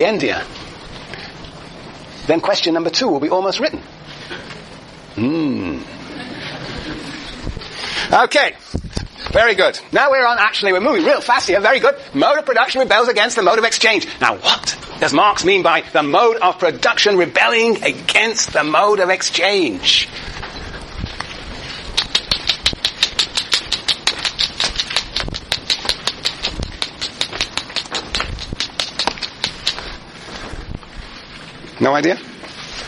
India, then question number 2 will be almost written. Okay. Very good. Now we're moving real fast here. Very good. Mode of production rebels against the mode of exchange. Now what does Marx mean by the mode of production rebelling against the mode of exchange? No idea?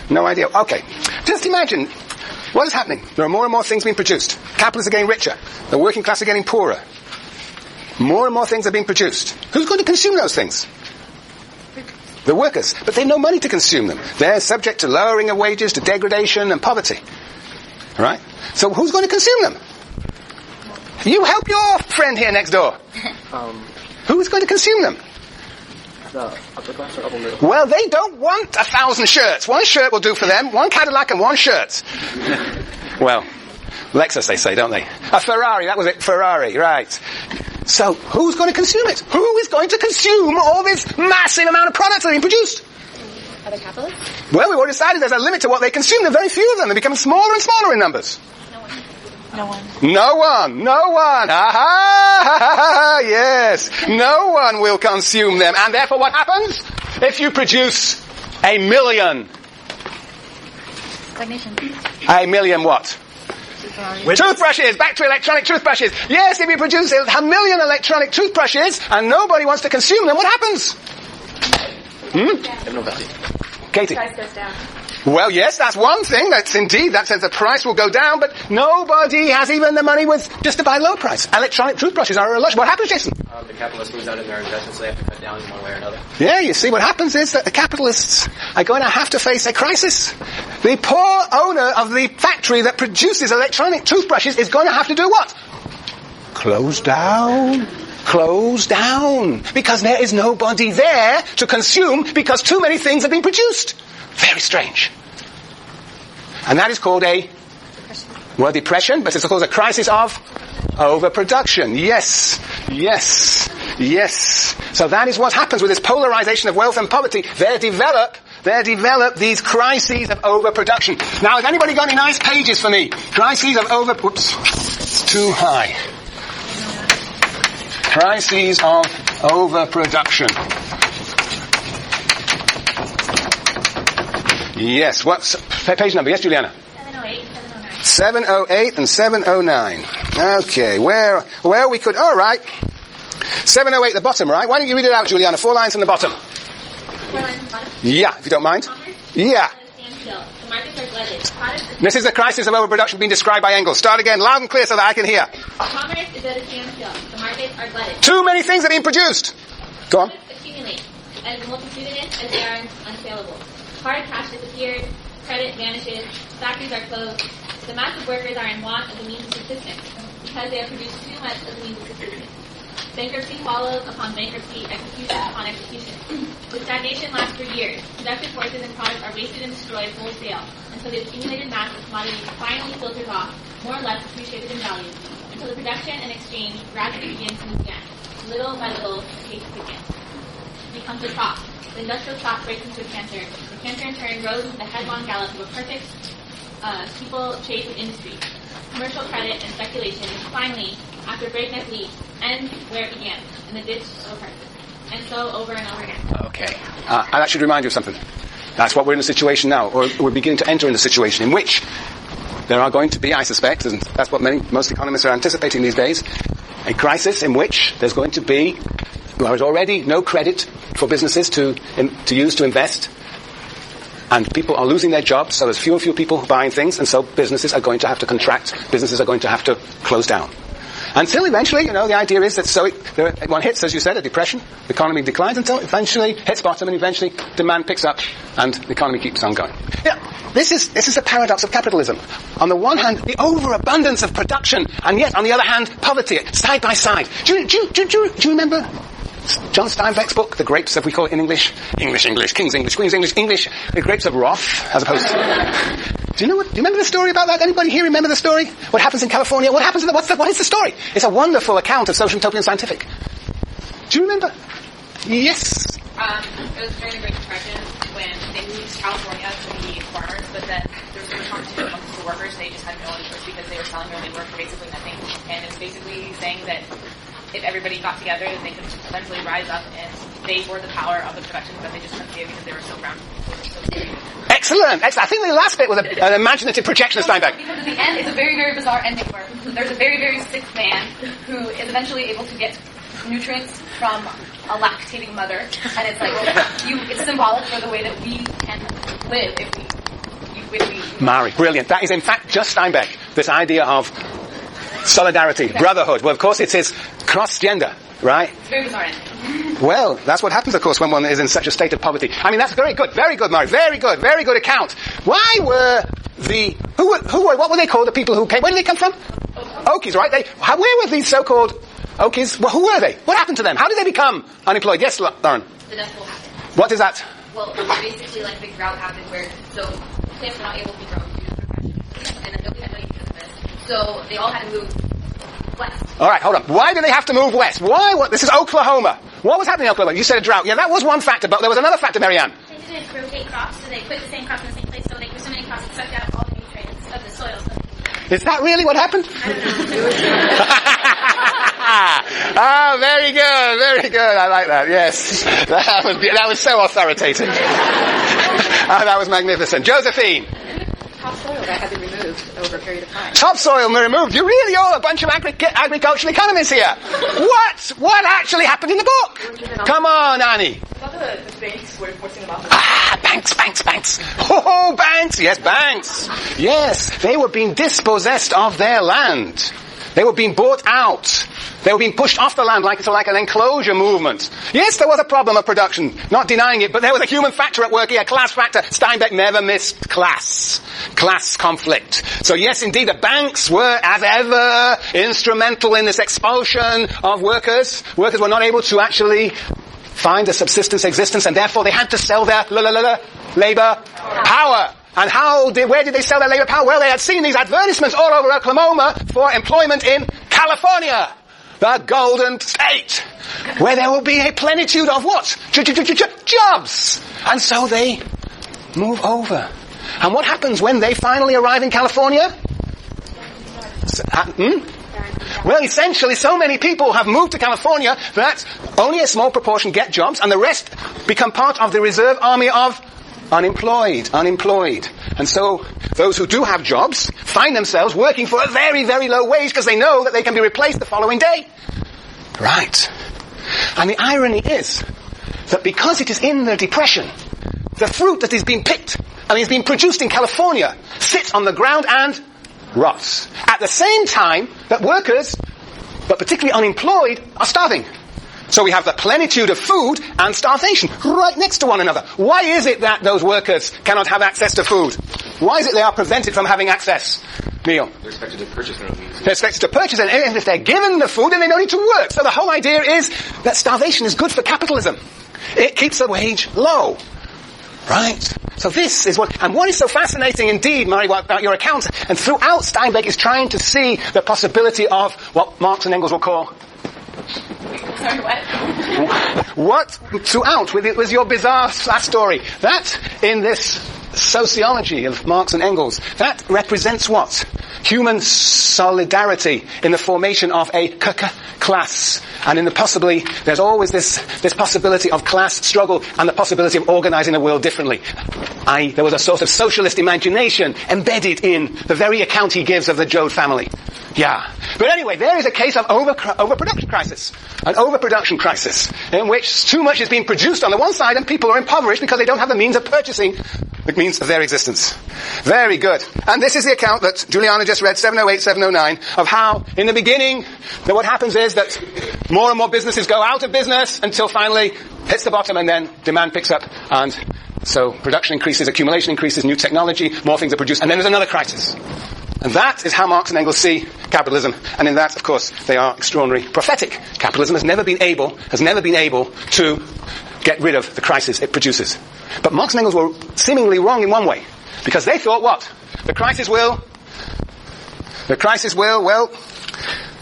No idea. Okay. Just imagine what is happening. There are more and more things being produced. Capitalists are getting richer. The working class are getting poorer. More and more things are being produced. Who's going to consume those things? The workers. But they have no money to consume them. They're subject to lowering of wages, to degradation and poverty. Right? So who's going to consume them? You help your friend here next door. Who's going to consume them? Well, they don't want 1,000 shirts. One shirt will do for them. One Cadillac and one shirt. Well, Lexus, they say, don't they? A Ferrari, that was it. Ferrari, right. So, who's going to consume it? Who is going to consume all this massive amount of products that are being produced? Other capitalists? Well, we've already decided there's a limit to what they consume. There are very few of them. They're becoming smaller and smaller in numbers. No one. No one. No one. Aha! Yes. No one will consume them. And therefore what happens? If you produce 1 million. Stagnation. 1 million what? Toothbrushes. Back to electronic toothbrushes. Yes, if you produce 1 million electronic toothbrushes and nobody wants to consume them, what happens? Katie. Price goes down. Well, yes, that's one thing. That's indeed, that says the price will go down, but nobody has even the money with just to buy low price. Electronic toothbrushes are a luxury. What happens, Jason? The capitalists lose out in their investments, so they have to cut down in one way or another. Yeah, you see, what happens is that the capitalists are going to have to face a crisis. The poor owner of the factory that produces electronic toothbrushes is going to have to do what? Close down. Close down. Because there is nobody there to consume because too many things have been produced. Very strange. And that is called depression, but it's called a crisis of overproduction. Yes. So that is what happens with this polarization of wealth and poverty. There develop these crises of overproduction. Now, has anybody got any nice pages for me? Crises of too high. Crises of overproduction. Yes, what's page number? Yes, Juliana? 708, 708 and 709. Okay, where we could, alright. 708 the bottom, right? Why don't you read it out, Juliana? 4 lines from the bottom. 4 lines from the bottom? Yeah, if you don't mind. Yeah. The markets are flooded. This is the crisis of overproduction being described by Engels. Start again, loud and clear so that I can hear. Commerce is at a standstill. The markets are flooded. Too many things are being produced. Go on. Products accumulate as multitudinous as they are unsaleable. Hard cash disappears, credit vanishes, factories are closed. The mass of workers are in want of the means of subsistence because they have produced too much of the means of subsistence. Bankruptcy follows upon bankruptcy, execution upon execution. The stagnation lasts for years. Productive forces and products are wasted and destroyed wholesale until the accumulated mass of commodities finally filters off, more or less appreciated in value, until the production and exchange gradually begins to move again. Little by little, the pace quickens. It becomes a shock. The industrial shock breaks into a cancer. The cancer in turn grows into the headlong gallop of a perfect steeple chase of industry. Commercial credit and speculation is finally, after breakneck leap, ends where it began, in the ditch of a crisis. And so over and over again. Okay. And that should remind you of something. That's what we're in a situation now, or we're beginning to enter in a situation in which there are going to be, I suspect, and that's what most economists are anticipating these days, a crisis in which there's going to be, there is already no credit for businesses to use to invest, and people are losing their jobs, so there's fewer and fewer people buying things, and so businesses are going to have to contract, businesses are going to have to close down. Until eventually, the idea is that one hits, as you said, a depression, the economy declines until eventually hits bottom, and eventually demand picks up, and the economy keeps on going. This is the paradox of capitalism. On the one hand, the overabundance of production, and yet on the other hand, poverty, side by side. Do you remember John Steinbeck's book, The Grapes of, we call it in English, King's English, Queen's English, The Grapes of Wrath, as opposed to... Do you remember the story about that? Anybody here remember the story? What happens in California? What happens what is the story? It's a wonderful account of social utopia and scientific. Do you remember? Yes. It was during the Great Depression when they moved California to be farmers, but then there was so much competition amongst the workers, they just had no other choice because they were selling their labor for basically nothing. And it's basically saying that if everybody got together, they could eventually rise up and they were the power of the production, but they just couldn't see it because they were so brown. Excellent. I think the last bit was an imaginative projection of Steinbeck. Because at the end, it's a very, very bizarre ending where there's a very, very sick man who is eventually able to get nutrients from a lactating mother, and it's like, it's symbolic for the way that we can live if we Mari, brilliant. That is in fact just Steinbeck, this idea of solidarity, brotherhood. Well, of course it is cross-gender, right? It's a very bizarre ending. Well, that's what happens, of course, when one is in such a state of poverty. I mean, that's very good, Mari, very good account. Why were what were they called, the people who came, where did they come from? Okies, right? Where were these so-called Okies? Well, who were they? What happened to them? How did they become unemployed? Yes, Lauren? The Dust Bowl happened. What is that? Well, basically, like, a big drought happened where, so plants were not able to grow due to depression. And then nobody had money because of this. So they all had to move west. All right, hold on. Why do they have to move west? This is Oklahoma. What was happening in Oklahoma? You said a drought. Yeah, that was one factor, but there was another factor, Marianne. They didn't rotate crops, so they put the same crops in the same place, so they grew so many crops and sucked out all the nutrients of the soil. Is that really what happened? Very good. I like that. Yes, that was so authoritative. That was magnificent. Josephine. Topsoil that had to be removed over a period of time. Topsoil removed. You're really all a bunch of agricultural economists here. What actually happened in the book? Come on, Annie. I thought the banks were forcing them off. Banks. Oh, banks. Yes, banks. Yes, they were being dispossessed of their land. They were being bought out. They were being pushed off the land like an enclosure movement. Yes, there was a problem of production, not denying it, but there was a human factor at work here, a class factor. Steinbeck never missed class conflict. So yes, indeed, the banks were, as ever, instrumental in this expulsion of workers. Workers were not able to actually find a subsistence existence, and therefore they had to sell their labor power. And where did they sell their labor power? Well, they had seen these advertisements all over Oklahoma for employment in California, the Golden State, where there will be a plenitude of what? Jobs. And so they move over. And what happens when they finally arrive in California? Well, essentially, so many people have moved to California that only a small proportion get jobs, and the rest become part of the reserve army of unemployed. And so those who do have jobs find themselves working for a very, very low wage because they know that they can be replaced the following day. Right. And the irony is that because it is in the Depression, the fruit that is being picked and is being produced in California sits on the ground and rots. At the same time that workers, but particularly unemployed, are starving. So we have the plenitude of food and starvation right next to one another. Why is it that those workers cannot have access to food? Why is it they are prevented from having access? Neil? They're expected to purchase their own means. They're expected to purchase it, and if they're given the food, then they don't need to work. So the whole idea is that starvation is good for capitalism. It keeps the wage low. Right? So this is what is so fascinating indeed, Mary, about your account, and throughout Steinbeck is trying to see the possibility of what Marx and Engels will call Sorry, what? What throughout was your bizarre last story? That in this sociology of Marx and Engels, that represents what? Human solidarity in the formation of a class. And there's always this possibility of class struggle and the possibility of organizing the world differently. There was a sort of socialist imagination embedded in the very account he gives of the Joad family. Yeah. But anyway, there is a case of overproduction crisis. An overproduction crisis in which too much is being produced on the one side and people are impoverished because they don't have the means of purchasing the means of their existence. Very good. And this is the account that Juliana just read, 708, 709, of how in the beginning what happens is that more and more businesses go out of business until finally hits the bottom and then demand picks up and so production increases, accumulation increases, new technology, more things are produced, and then there's another crisis. And that is how Marx and Engels see capitalism. And in that, of course, they are extraordinarily prophetic. Capitalism has never been able to get rid of the crisis it produces. But Marx and Engels were seemingly wrong in one way. Because they thought what? The crisis will,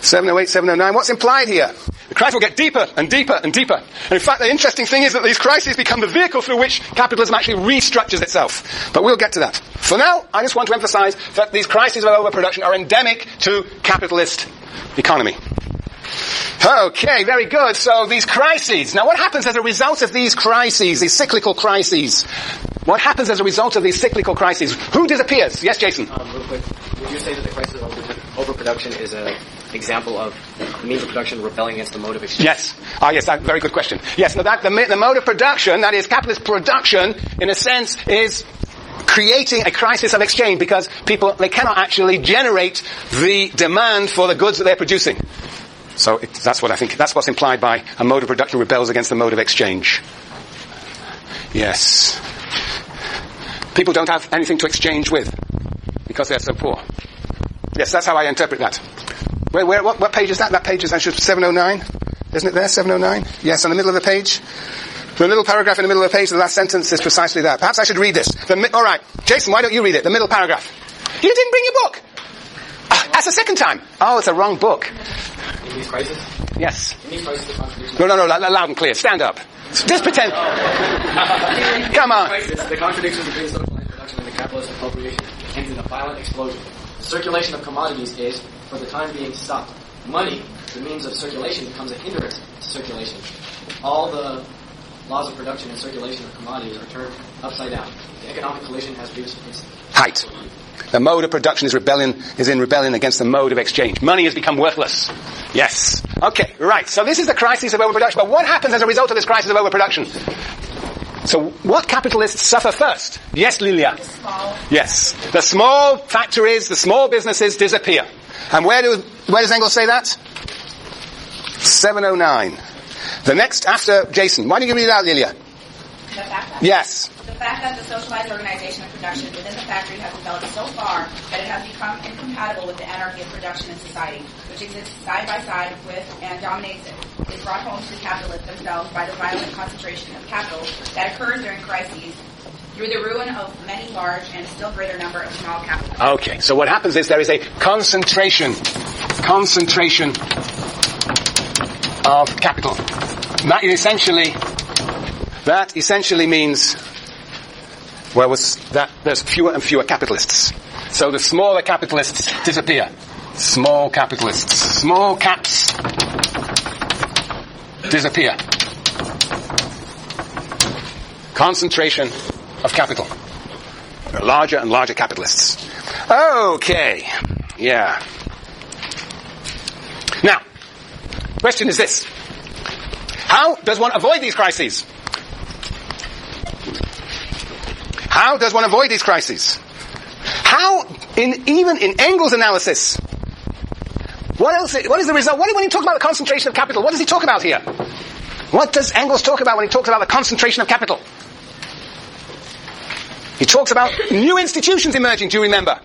708, 709, what's implied here? the crisis will get deeper and deeper and deeper. And in fact, the interesting thing is that these crises become the vehicle through which capitalism actually restructures itself. But we'll get to that. For now, I just want to emphasize that these crises of overproduction are endemic to capitalist economy. Okay, very good. So these crises. Now what happens as a result of these crises, these cyclical crises? What happens as a result of these cyclical crises? Who disappears? Yes, Jason? Real quick, would you say that the crisis of overproduction is an example of the means of production rebelling against the mode of exchange? Yes. Yes, that's a very good question. Yes, no, the mode of production, that is capitalist production, in a sense, is creating a crisis of exchange because people, they cannot actually generate the demand for the goods that they're producing. So that's what I think, that's what's implied by a mode of production rebels against the mode of exchange. Yes. People don't have anything to exchange with because they're so poor. Yes, that's how I interpret that. What page is that? That page is actually 709. Isn't it there, 709? Yes, on the middle of the page. The little paragraph in the middle of the page, the last sentence is precisely that. Perhaps I should read this. Alright, Jason, why don't you read it? The middle paragraph. You didn't bring your book! That's the second time. Oh, it's a wrong book. In these crises? Yes. In these crises, the contribution... No, loud and clear. Stand up. Just pretend. Come on. The contradiction between socialized production and the capitalist appropriation ends in a violent explosion. The circulation of commodities is, for the time being, stopped. Money, the means of circulation, becomes a hindrance to circulation. All the laws of production and circulation of commodities are turned upside down. The economic collision has reached its height. The mode of production is in rebellion against the mode of exchange. Money has become worthless. Yes. Okay, right. So this is the crisis of overproduction. But what happens as a result of this crisis of overproduction? So what capitalists suffer first? Yes, Lilia? Yes. The small factories, the small businesses disappear. And where does Engels say that? 709. The next after Jason. Why don't you read it out, Lilia? The fact that Yes. The fact that the socialized organization of production within the factory has developed so far that it has become incompatible with the anarchy of production in society, which exists side by side with and dominates it, is brought home to the capitalists themselves by the violent concentration of capital that occurs during crises through the ruin of many large and still greater number of small capitalists. Okay, so what happens is there is a concentration of capital. That essentially means there's fewer and fewer capitalists. So the smaller capitalists disappear. Small capitalists. Small caps disappear. Concentration of capital. There are larger and larger capitalists. Okay. Yeah. Now, question is this. How does one avoid these crises? How does one avoid these crises? How, even in Engels' analysis, what is the result? When he talks about the concentration of capital, what does he talk about here? What does Engels talk about when he talks about the concentration of capital? He talks about new institutions emerging, do you remember?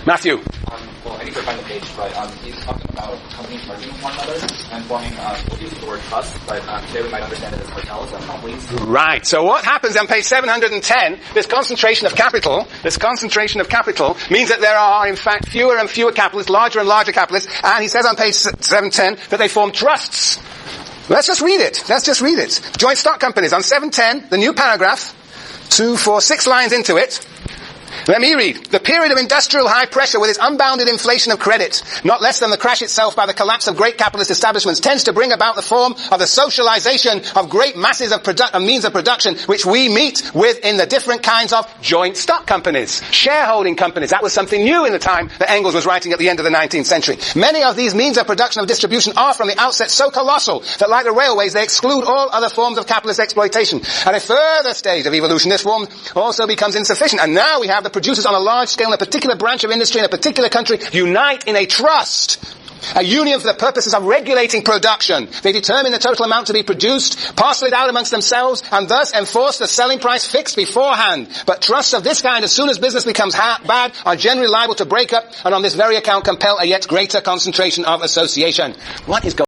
Matthew? Well, I need to find the page, but he's talking about companies merging with one another and forming, we'll use the word trust, but today we might understand it as cartels and monopolies. Right. So what happens on page 710, this concentration of capital means that there are, in fact, fewer and fewer capitalists, larger and larger capitalists, and he says on page 710 that they form trusts. Let's just read it. Joint stock companies. On 710, the new paragraph, 2, 4, 6 lines into it. Let me read. The period of industrial high pressure with its unbounded inflation of credit, not less than the crash itself by the collapse of great capitalist establishments, tends to bring about the form of the socialization of great masses of means of production, which we meet with in the different kinds of joint stock companies, shareholding companies. That was something new in the time that Engels was writing at the end of the 19th century. Many of these means of production of distribution are from the outset so colossal that, like the railways, they exclude all other forms of capitalist exploitation. At a further stage of evolution, this form also becomes insufficient. And now we have the producers on a large scale in a particular branch of industry in a particular country unite in a trust, a union for the purposes of regulating production. They determine the total amount to be produced, parcel it out amongst themselves, and thus enforce the selling price fixed beforehand. But trusts of this kind, as soon as business becomes bad, are generally liable to break up, and on this very account compel a yet greater concentration of association. What is going